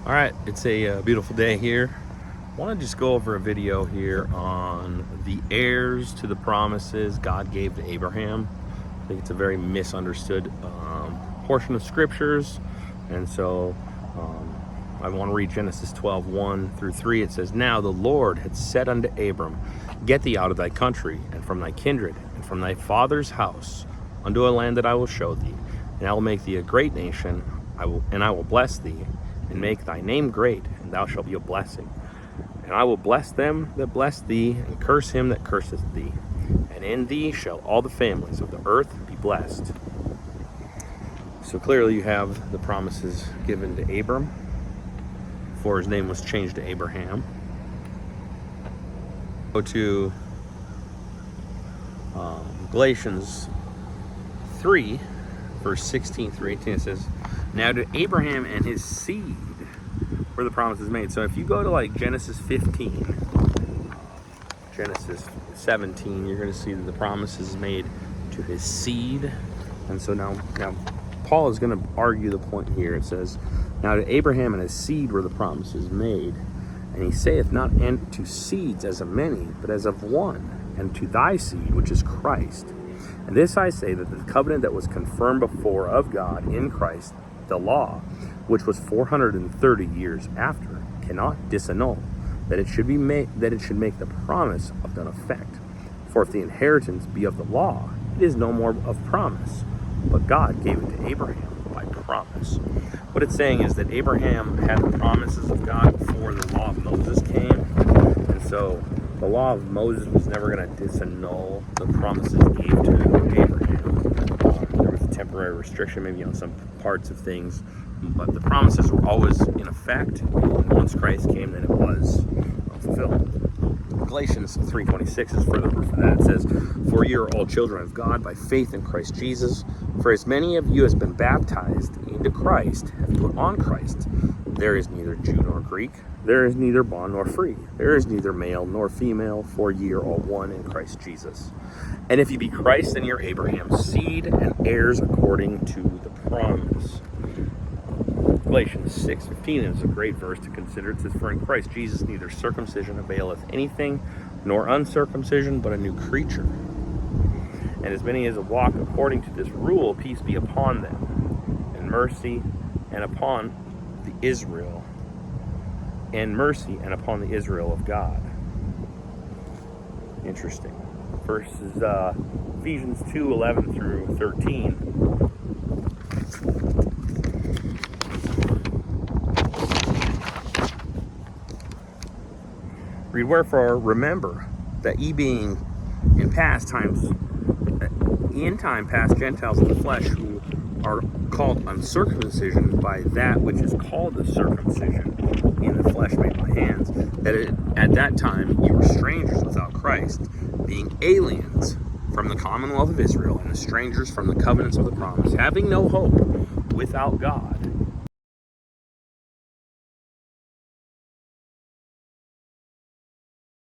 All right, it's a beautiful day here. I want to just go over a video here on the heirs to the promises God gave to Abraham. I think it's a very misunderstood portion of scriptures, and so I want to read Genesis 12:1-3. It says, "Now the Lord had said unto Abram, Get thee out of thy country, and from thy kindred, and from thy father's house, unto a land that I will show thee, and I will make thee a great nation, I will bless thee, and make thy name great, and thou shalt be a blessing. And I will bless them that bless thee, and curse him that curseth thee. And in thee shall all the families of the earth be blessed." So clearly you have the promises given to Abram before his name was changed to Abraham. Go to Galatians 3, verse 16 through 18. It says, "Now to Abraham and his seed were the promises made." So if you go to like Genesis 15, Genesis 17, you're going to see that the promises made to his seed. And so now Paul is going to argue the point here. It says, "Now to Abraham and his seed were the promises made. And he saith not to seeds as of many, but as of one, and to thy seed, which is Christ. And this I say, that the covenant that was confirmed before of God in Christ, the law, which was 430 years after, cannot disannul, that it should make the promise of none effect. For if the inheritance be of the law, it is no more of promise, but God gave it to Abraham by promise." What it's saying is that Abraham had the promises of God before the law of Moses came, and so the law of Moses was never going to disannul the promises he gave to Abraham. There was a temporary restriction maybe on some parts of things, but the promises were always in effect, and once Christ came, then it was fulfilled. Galatians 3:26 is further proof of that. It says, "For ye are all children of God by faith in Christ Jesus. For as many of you as been baptized into Christ have put on Christ. There is neither Jew nor Greek, there is neither bond nor free, there is neither male nor female, for ye are all one in Christ Jesus. And if ye be Christ, then ye are Abraham's seed, and heirs according to the promise." Galatians 6:15 is a great verse to consider. It says, "For in Christ Jesus neither circumcision availeth anything, nor uncircumcision, but a new creature. And as many as walk according to this rule, peace be upon them, and mercy, and upon the Israel, of God." Interesting. Verses Ephesians 2:11-13. Read, "Wherefore remember that ye being in time past Gentiles in the flesh, who are called uncircumcision by that which is called the circumcision in the flesh made by hands, that at that time ye were strangers without Christ, being aliens from the commonwealth of Israel, and the strangers from the covenants of the promise, having no hope without God,